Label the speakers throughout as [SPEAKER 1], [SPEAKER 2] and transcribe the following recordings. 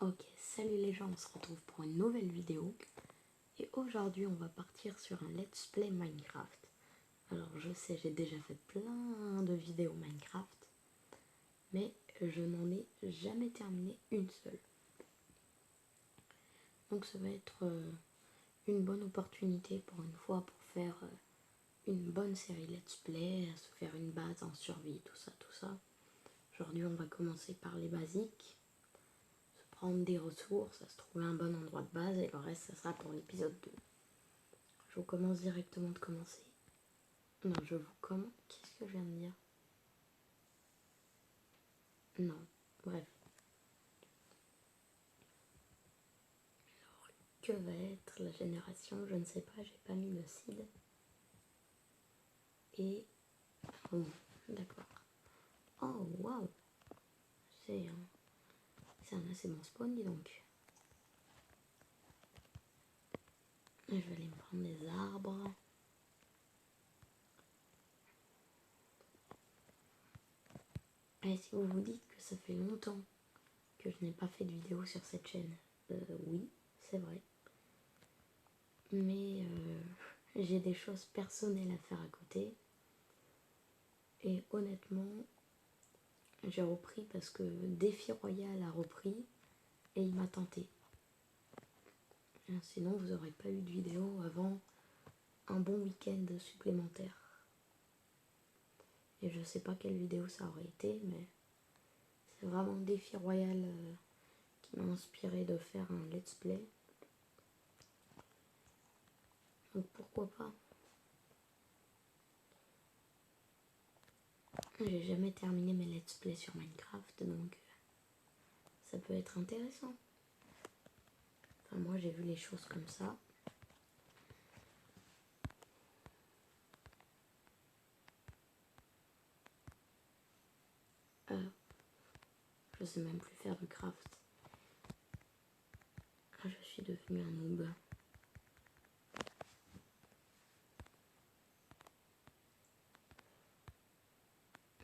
[SPEAKER 1] Ok, salut les gens, on se retrouve pour une nouvelle vidéo. Et aujourd'hui on va partir sur un let's play Minecraft. Alors je sais, j'ai déjà fait plein de vidéos Minecraft, mais je n'en ai jamais terminé une seule. Donc ça va être une bonne opportunité pour une fois pour faire une bonne série let's play, se faire une base en survie, tout ça, tout ça. Aujourd'hui on va commencer par les basiques. Prendre des ressources, à se trouver un bon endroit de base, et le reste ça sera pour l'épisode 2. Je vous commence directement de commencer. Non, je vous commence. Qu'est-ce que je viens de dire? Non, bref. Alors, que va être la génération? Je ne sais pas, j'ai pas mis le seed. Et. Oh, d'accord. Oh, waouh! C'est un assez bon spawn, dis donc. Je vais aller me prendre des arbres. Et si vous vous dites que ça fait longtemps que je n'ai pas fait de vidéo sur cette chaîne, oui, c'est vrai. Mais j'ai des choses personnelles à faire à côté. Et honnêtement, j'ai repris parce que Défi Royal a repris et il m'a tenté. Sinon, vous n'aurez pas eu de vidéo avant un bon week-end supplémentaire. Et je sais pas quelle vidéo ça aurait été, mais c'est vraiment Défi Royal qui m'a inspiré de faire un let's play. Donc pourquoi pas. J'ai jamais terminé mes let's play sur Minecraft, donc ça peut être intéressant. Enfin, moi j'ai vu les choses comme ça. Je sais même plus faire de craft. Ah, je suis devenue un noob.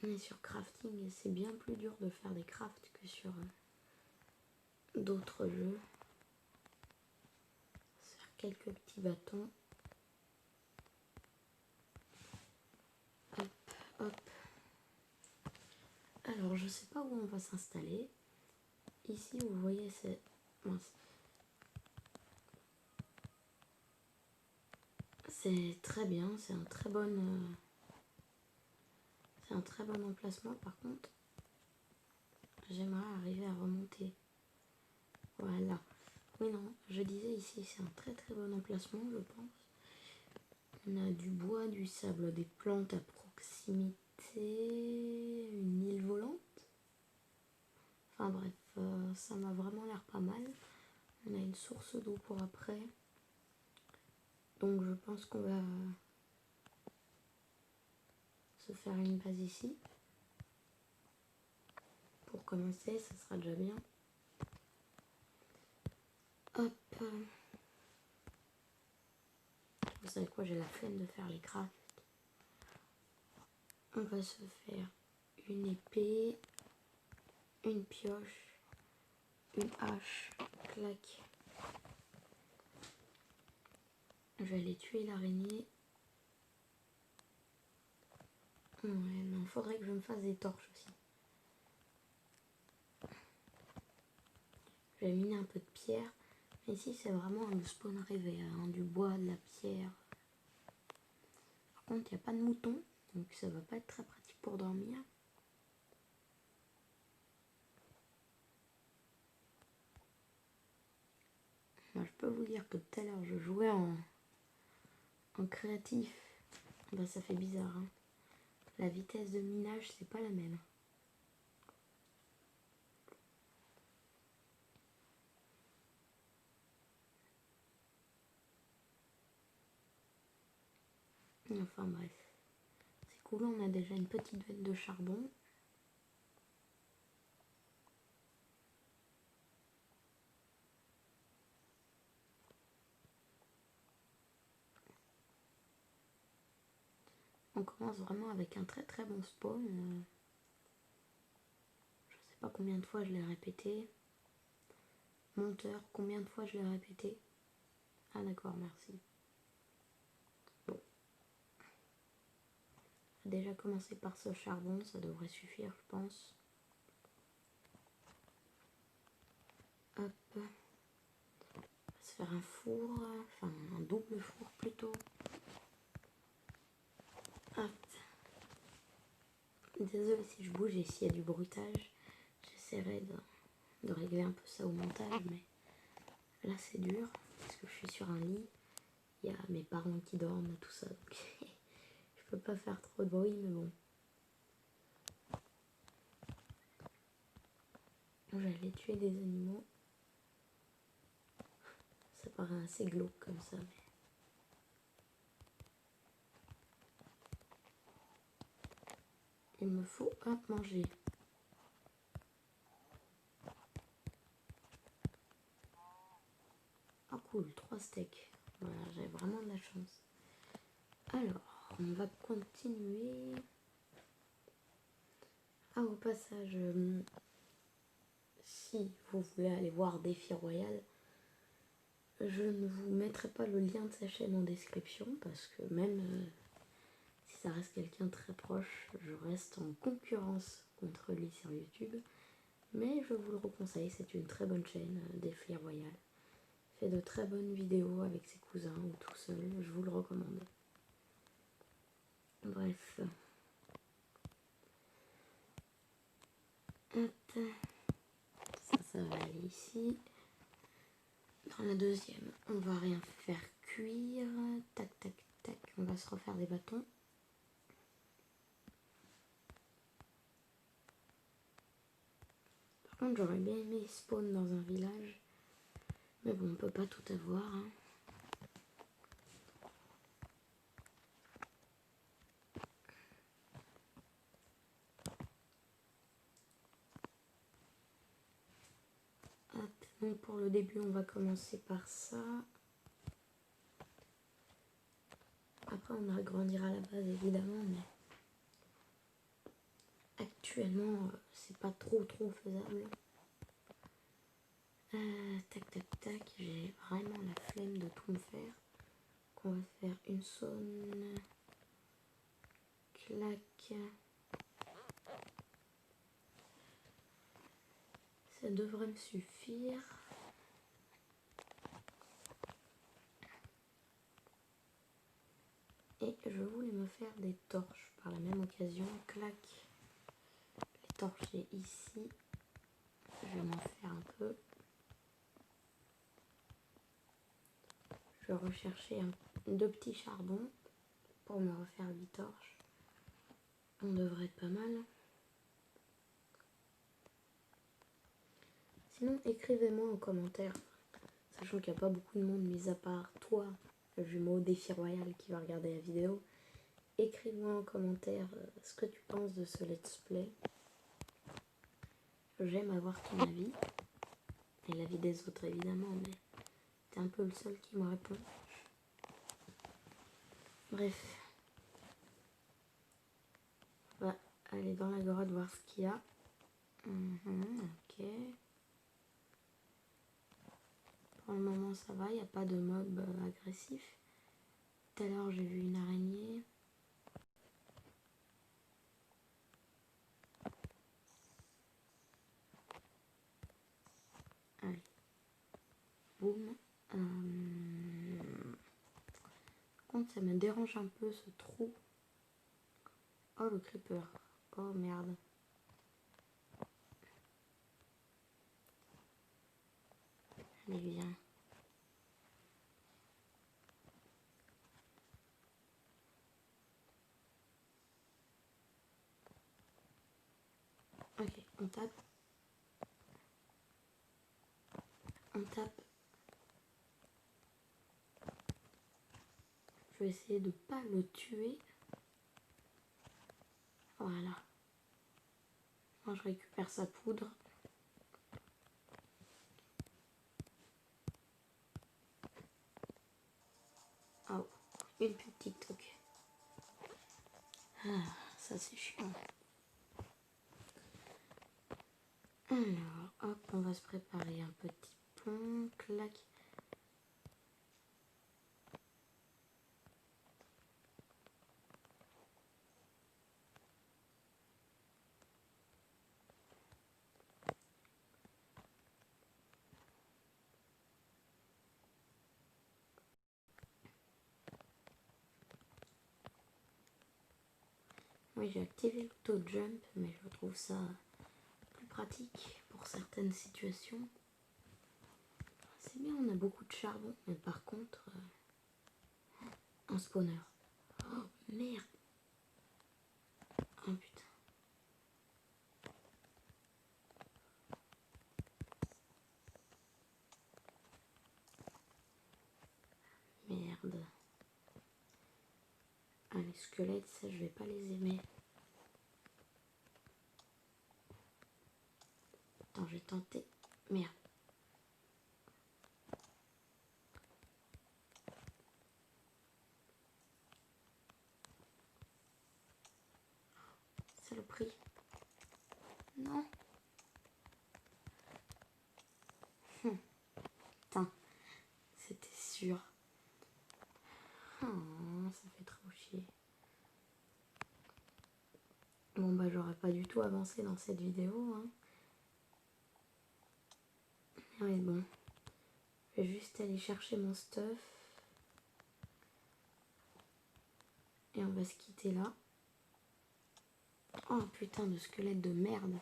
[SPEAKER 1] Mais sur crafting, c'est bien plus dur de faire des crafts que sur d'autres jeux. Faire quelques petits bâtons. Hop, hop. Alors, je sais pas où on va s'installer. Ici, vous voyez, c'est... mince. C'est très bien, c'est un très bon... c'est un très bon emplacement. Par contre, j'aimerais arriver à remonter. Voilà. Oui, non, je disais ici, c'est un très très bon emplacement, je pense. On a du bois, du sable, des plantes à proximité, une île volante. Enfin bref, ça m'a vraiment l'air pas mal. On a une source d'eau pour après. Donc je pense qu'on va se faire une base ici. Pour commencer, ça sera déjà bien. Hop. Vous savez quoi, j'ai la flemme de faire les crafts. On va se faire une épée, une pioche, une hache, clac. Je vais aller tuer l'araignée. Ouais, non, faudrait que je me fasse des torches aussi. Je vais miner un peu de pierre. Mais ici, c'est vraiment un spawn rêvé, hein, du bois, de la pierre. Par contre, il n'y a pas de moutons, donc ça va pas être très pratique pour dormir. Moi, je peux vous dire que tout à l'heure, je jouais en créatif. Bah, ça fait bizarre, hein. La vitesse de minage, c'est pas la même. Enfin bref. C'est cool, on a déjà une petite veine de charbon. On commence vraiment avec un très très bon spawn. Je sais pas combien de fois je l'ai répété. Monteur, combien de fois je l'ai répété? Ah d'accord, merci. Bon. Déjà commencer par ce charbon, ça devrait suffire, je pense. Hop. On va se faire un four, enfin un double four plutôt. Hop. Désolée si je bouge et s'il y a du bruitage. J'essaierai de régler un peu ça au montage, mais là c'est dur parce que je suis sur un lit. Il y a mes parents qui dorment, tout ça, donc je peux pas faire trop de bruit, mais bon. J'allais tuer des animaux. Ça paraît assez glauque comme ça, mais... Il me faut à manger. Ah cool, 3 steaks. Voilà, j'ai vraiment de la chance. Alors, on va continuer. Ah, au passage, si vous voulez aller voir Défi Royal, je ne vous mettrai pas le lien de sa chaîne en description parce que même si ça reste quelqu'un très proche, je reste en concurrence contre lui sur YouTube. Mais je vous le reconseille, c'est une très bonne chaîne, Défi Royal. Il fait de très bonnes vidéos avec ses cousins ou tout seul, je vous le recommande. Bref. Hop. Ça va aller ici. Dans la deuxième, on va rien faire cuire. Tac, tac, tac. On va se refaire des bâtons. Par contre, j'aurais bien aimé spawn dans un village. Mais bon, on peut pas tout avoir. Hein. Hop. Donc pour le début, on va commencer par ça. Après, on agrandira la base évidemment, mais actuellement, c'est pas trop faisable. Tac, tac, tac. J'ai vraiment la flemme de tout me faire. Donc on va faire une zone. Clac. Ça devrait me suffire. Et je voulais me faire des torches par la même occasion. Clac. Les torches j'ai ici. Je vais m'en faire un peu. Je vais rechercher deux petits charbons pour me refaire 8 torches. On devrait être pas mal. Sinon, écrivez-moi en commentaire, sachant qu'il n'y a pas beaucoup de monde, mis à part toi, le jumeau Défi Royal qui va regarder la vidéo. Écris-moi en commentaire ce que tu penses de ce let's play. J'aime avoir ton avis. Et l'avis des autres évidemment, mais t'es un peu le seul qui me répond. Bref. On va aller dans la grotte voir ce qu'il y a. Ok. Pour le moment ça va, il n'y a pas de mob agressif. Tout à l'heure j'ai vu une araignée. Allez. Boum. Par contre ça me dérange un peu ce trou. Oh le creeper. Oh merde. Allez viens. Ok, on tape. On tape. Je vais essayer de pas le tuer. Voilà. Moi je récupère sa poudre. Oh, une petite, ok. Ah, ça c'est chiant. Alors, hop, on va se préparer un petit fond, clac. Oui, j'ai activé l'auto-jump, mais je trouve ça plus pratique pour certaines situations. C'est bien, on a beaucoup de charbon, mais par contre, un spawner. Oh merde! Oh putain. Merde. Ah, les squelettes, ça, je vais pas les aimer. Attends, j'ai tenté. Merde. Saloperie. Non. Putain, c'était sûr. Oh, ça fait trop chier. Bon bah j'aurais pas du tout avancé dans cette vidéo. Hein. Mais bon. Je vais juste aller chercher mon stuff. Et on va se quitter là. Oh putain de squelette de merde.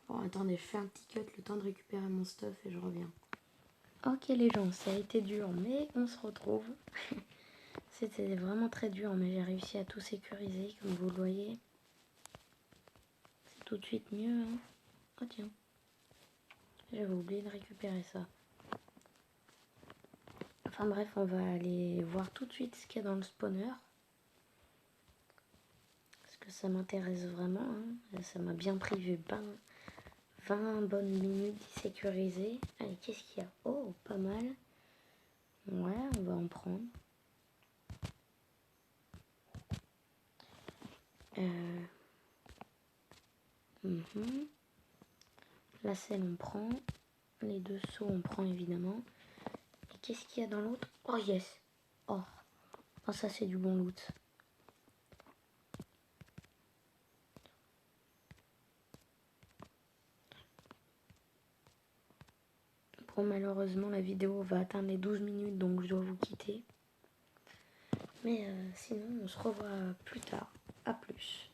[SPEAKER 1] Bon attendez, je fais un petit cut le temps de récupérer mon stuff et je reviens. Ok les gens, ça a été dur mais on se retrouve. C'était vraiment très dur mais j'ai réussi à tout sécuriser comme vous le voyez. C'est tout de suite mieux. Hein. Oh tiens, j'avais oublié de récupérer ça. Enfin bref, on va aller voir tout de suite ce qu'il y a dans le spawner. Parce que ça m'intéresse vraiment. Hein. Ça m'a bien privé 20 bonnes minutes d'y sécuriser. Allez, qu'est-ce qu'il y a? Oh, pas mal. Ouais, on va en prendre. La selle, on prend. Les 2 seaux, on prend évidemment. Et qu'est-ce qu'il y a dans l'autre? Oh, yes. Oh, oh ça, c'est du bon loot. Bon, malheureusement, la vidéo va atteindre les 12 minutes, donc je dois vous quitter. Mais sinon, on se revoit plus tard. À plus.